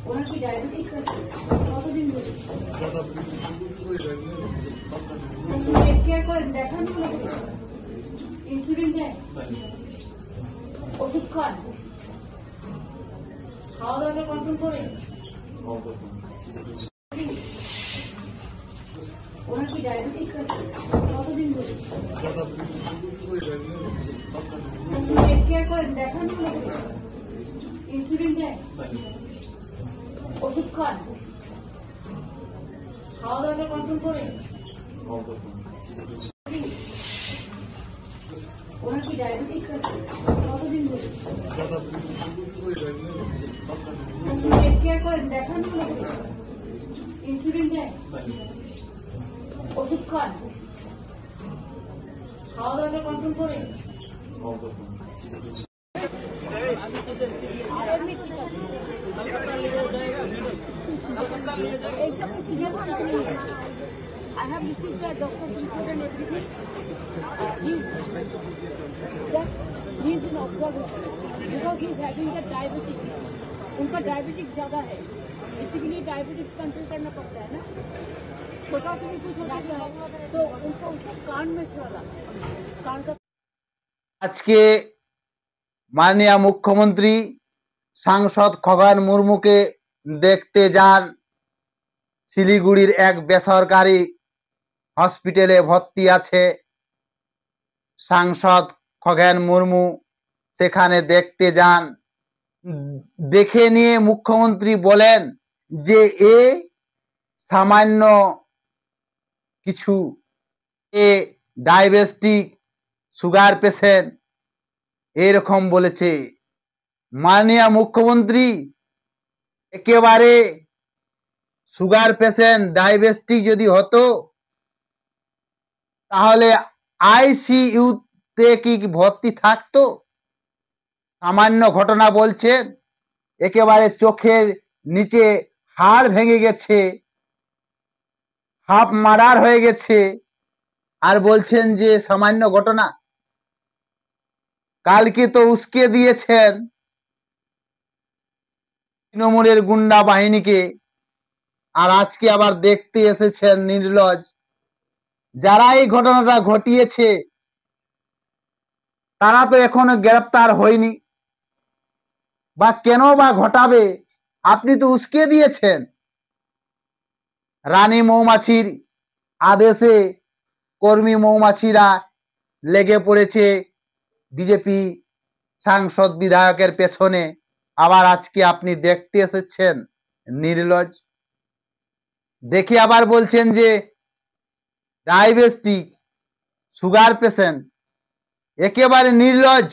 ওনার কি ডায়াবেটিস আছে? কতদিন ধরে টেক কেয়ার করেন? দেখান ইনসুলিন দেন, ওষুধ খান, খাওয়া দাওয়াটা কন্ট্রোল করে? ওনার কি ডায়াবেটিস আছে? কতদিন ধরে টেক কেয়ার করেন? দেখান ইনসুলিন দেন, ওষুধ খান, খাওয়া দাওয়াটা কন্ট্রোল করে? ওনার কি ডায়াবেটিস আছে? কতদিন ধরে টেক কেয়ার করেন? দেখান ইনসুলিন দেন, ওষুধ খান, খাওয়া দাওয়াটা কন্ট্রোল করে? I have received the doctor's report and everything. He is in observation because he is having the diabetes. उनका डायबिटिक्स ज्यादा है, इसीलिए डायबिटिक्स कंट्रोल करना पड़ता है ना। छोटा से भी कुछ होता है तो उनको कान में चला कान का। আজকে মাননীয় মুখ্যমন্ত্রী সাংসদ খগেন মুর্মুকে দেখতে যান শিলিগুড়ির এক বেসরকারি হসপিটালে ভর্তি আছে সাংসদ খগেন মুর্মু। সেখানে দেখতে যান, দেখে নিয়ে মুখ্যমন্ত্রী বলেন যে এ সামান্য কিছু, এ ডায়াবেটিক সুগার পেশেন্ট, এরকম বলেছে মাননীয় মুখ্যমন্ত্রী। একেবারে সুগার পেশেন্ট ডায়াবেটিক যদি হতো তাহলে আইসিইউতে কি ভর্তি থাকতো? সামান্য ঘটনা বলছেন, একেবারে চোখের নিচে হাড় ভেঙে গেছে, হাফ মার্ডার হয়ে গেছে, আর বলছেন যে সামান্য ঘটনা। কালকে তো উস্কে দিয়েছেন তৃণমূলের গুন্ডা বাহিনীকে, আর আজকে আবার দেখতে এসেছেন নির্লজ্জ। যারা এই ঘটনাটা ঘটিয়েছে তারা তো এখনো গ্রেপ্তার হয়নি, বা কেন বা ঘটাবে? আপনি তো উস্কে দিয়েছেন। রানী মৌমাছির আদেশে কর্মী মৌমাছিরা লেগে পড়েছে বিজেপি সাংসদ বিধায়কের পেছনে, আবার আজকে আপনি দেখতে এসেছেন নির্লজ্জ। দেখে আবার বলছেন যে ডায়াবেটিক সুগার পেশেন্ট, একেবারে নির্লজ্জ।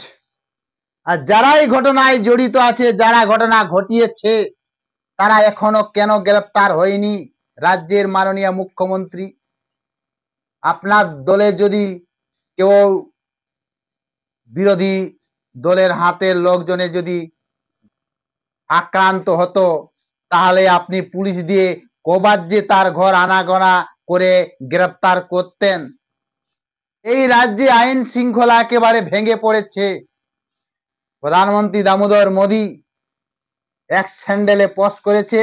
আর যারা এই ঘটনায় জড়িত আছে, যারা ঘটনা ঘটিয়েছে, তারা এখনো কেন গ্রেপ্তার হয়নি? রাজ্যের মাননীয় মুখ্যমন্ত্রী, আপনার দলে যদি কেউ বিরোধী দলের হাতের লোকজনে যদি আক্রান্ত হতো তাহলে আপনি পুলিশ দিয়ে কবার যে তার ঘর আনাগোনা করে গ্রেপ্তার করতেন। এই রাজ্যে আইন শৃঙ্খলা একেবারে ভেঙে পড়েছে। প্রধানমন্ত্রী দামোদর মোদী এক স্যান্ডেলে পোস্ট করেছে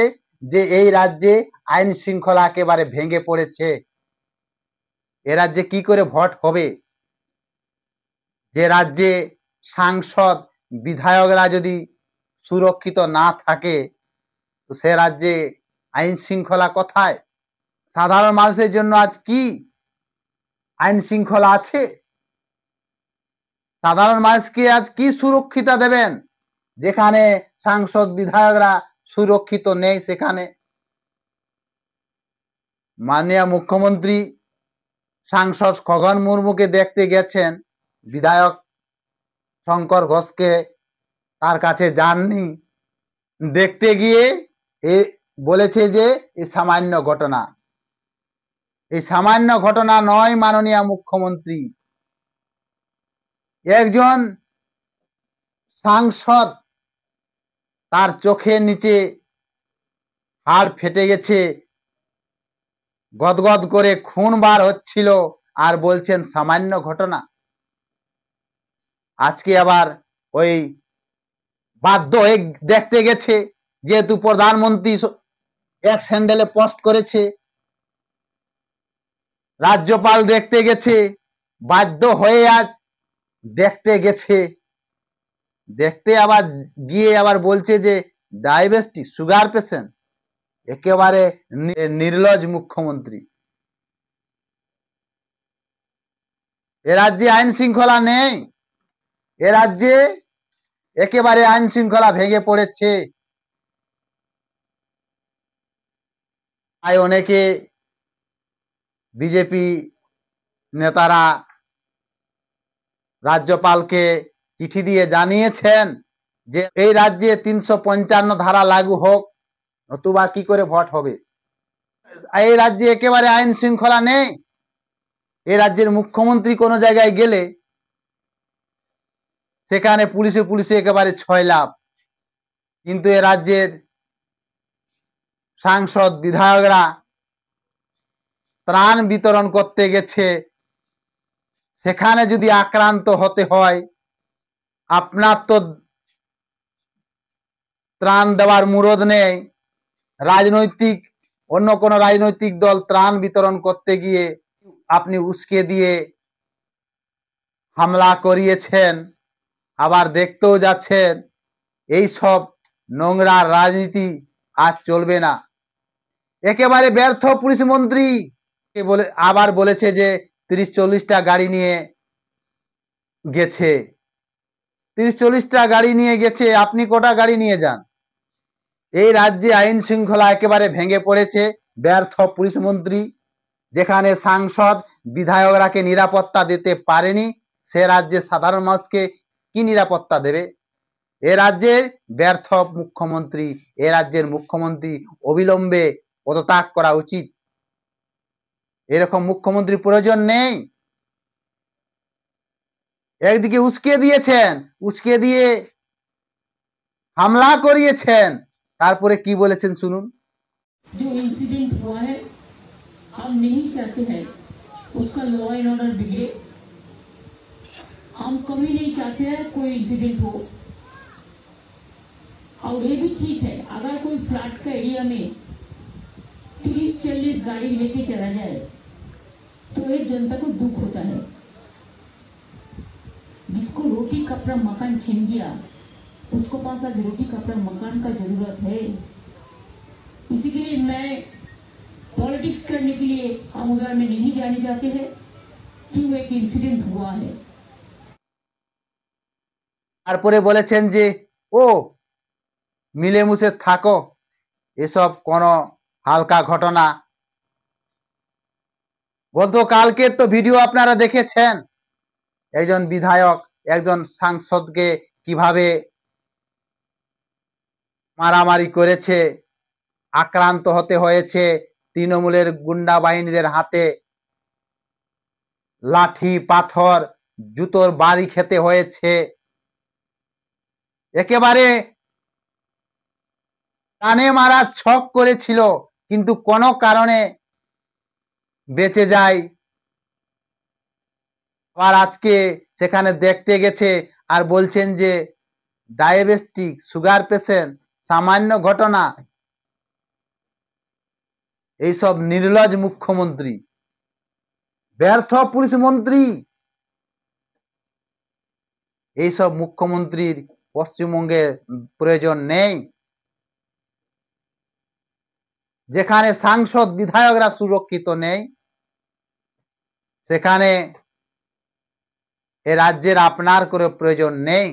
যে এই রাজ্যে আইন শৃঙ্খলা একেবারে ভেঙে পড়েছে। এ রাজ্যে কি করে ভোট হবে? যে রাজ্যে সাংসদ বিধায়করা যদি সুরক্ষিত না থাকে, তো সে রাজ্যে আইন শৃঙ্খলা কোথায়? সাধারণ মানুষের জন্য আজ কি আইন শৃঙ্খলা আছে? সাধারণ মানুষকে আজ কি সুরক্ষিতা দেবেন যেখানে সাংসদ বিধায়করা সুরক্ষিত নেই? সেখানে মাননীয় মুখ্যমন্ত্রী সাংসদ খগেন মুর্মুকে দেখতে গেছেন, বিধায়ক শঙ্কর ঘোষকে তার কাছে যাননি। দেখতে গিয়ে এ বলেছে যে এই সামান্য ঘটনা। এই সামান্য ঘটনা নয় মাননীয় মুখ্যমন্ত্রী। একজন সাংসদ, তার চোখের নিচে হাড় ফেটে গেছে, গদগদ করে খুন বার হচ্ছিল, আর বলছেন সামান্য ঘটনা। আজকে আবার ওই বাধ্য হয়ে দেখতে গেছে যেহেতু প্রধানমন্ত্রী এক স্যান্ডেলে পোস্ট করেছে, রাজ্যপাল দেখতে গেছে, বাধ্য হয়ে আজ দেখতে গেছে, দেখতে আবার গিয়ে আবার বলছে যে ডায়াবেটিস সুগার পেশেন্ট। একেবারে নির্লজ্জ মুখ্যমন্ত্রী। এ রাজ্যে আইন শৃঙ্খলা নেই, এ রাজ্যে একেবারে আইন শৃঙ্খলা ভেঙে পড়েছে। তাই অনেকে বিজেপি নেতারা রাজ্যপালকে চিঠি দিয়ে জানিয়েছেন যে এই রাজ্যে 355 ধারা লাগু হোক, নতুবা কি করে ভোট হবে। এই রাজ্যে একেবারে আইন শৃঙ্খলা নেই। এই রাজ্যের মুখ্যমন্ত্রী কোনো জায়গায় গেলে সেখানে পুলিশে একেবারে ছয়লাভ। কিন্তু এ রাজ্যের সাংসদ বিধায়করা ত্রাণ বিতরণ করতে গেছে, সেখানে যদি আক্রান্ত হতে হয়, আপনার তো ত্রাণ দেওয়ার মুরদ নেই। অন্য কোনো রাজনৈতিক দল ত্রাণ বিতরণ করতে গিয়ে আপনি উস্কে দিয়ে হামলা করিয়েছেন, আবার দেখতেও যাচ্ছেন। এই সব নোংরা রাজনীতি আজ চলবে না। একেবারে ব্যর্থ পুলিশ মন্ত্রী আবার বলেছে যে 30-40টা গাড়ি নিয়ে গেছে। 30-40টা গাড়ি নিয়ে গেছে, আপনি কটা গাড়ি নিয়ে যান? এই রাজ্যে আইন শৃঙ্খলা একেবারে ভেঙে পড়েছে। ব্যর্থ পুলিশ মন্ত্রী, যেখানে সাংসদ বিধায়করাকে নিরাপত্তা দিতে পারেনি, সে রাজ্যে সাধারণ মানুষকে কি নিরাপত্তা দেবে? এ রাজ্যের ব্যর্থ মুখ্যমন্ত্রী, এ রাজ্যের মুখ্যমন্ত্রী অবিলম্বে পদত্যাগ করা উচিত। এরকম মুখ্যমন্ত্রী প্রয়োজন নেই। একদিকে উস্কে দিয়েছেন, উস্কে দিয়ে হামলা করিয়েছেন, তারপরে কি বলেছেন শুনুন। जो इंसिडेंट हुआ है हम नहीं चाहते हैं उसका लॉ एंड ऑर्डर बिगड़े। हम कभी नहीं चाहते हैं कोई इंसिडेंट हो। और ये भी ठीक है, अगर कोई फ्लड का एरिया में 30-40 गाड़ी लेके चला जाए तो एक जनता को दुख होता है। जिसको रोटी कपड़ा मकान छीन गया, उसको पास आज रोटी कपड़ा मकान का जरूरत है। इसीलिए मैं पॉलिटिक्स करने के लिए हम उधर में नहीं जाने जाते हैं। क्यों एक इंसिडेंट हुआ है। তারপরে বলেছেন যে ও মিলেমিশে থাকো, এসব কোনো হালকা ঘটনা। গতকালকে তো ভিডিও আপনারা দেখেছেন, একজন বিধায়ক একজন সাংসদকে কিভাবে মারামারি করেছে, আক্রান্ত হতে হয়েছে তৃণমূলের গুন্ডা বাহিনীদের হাতে। লাঠি পাথর জুতোর বাড়ি খেতে হয়েছে। একেবারে কানে মারা ছক করেছিল, কিন্তু কোনো কারণে বেঁচে যায়। আবার আজকে সেখানে দেখতে গেছে আর বলছেন যে ডায়াবেটিক সুগার পেশেন্ট, সামান্য ঘটনা। এইসব নির্লজ্জ মুখ্যমন্ত্রী, ব্যর্থ পুলিশ মন্ত্রী, এইসব মুখ্যমন্ত্রীর পশ্চিমবঙ্গে প্রয়োজন নেই। যেখানে সাংসদ বিধায়করা সুরক্ষিত নেই, সেখানে এ রাজ্যের আপনার করে প্রয়োজন নেই।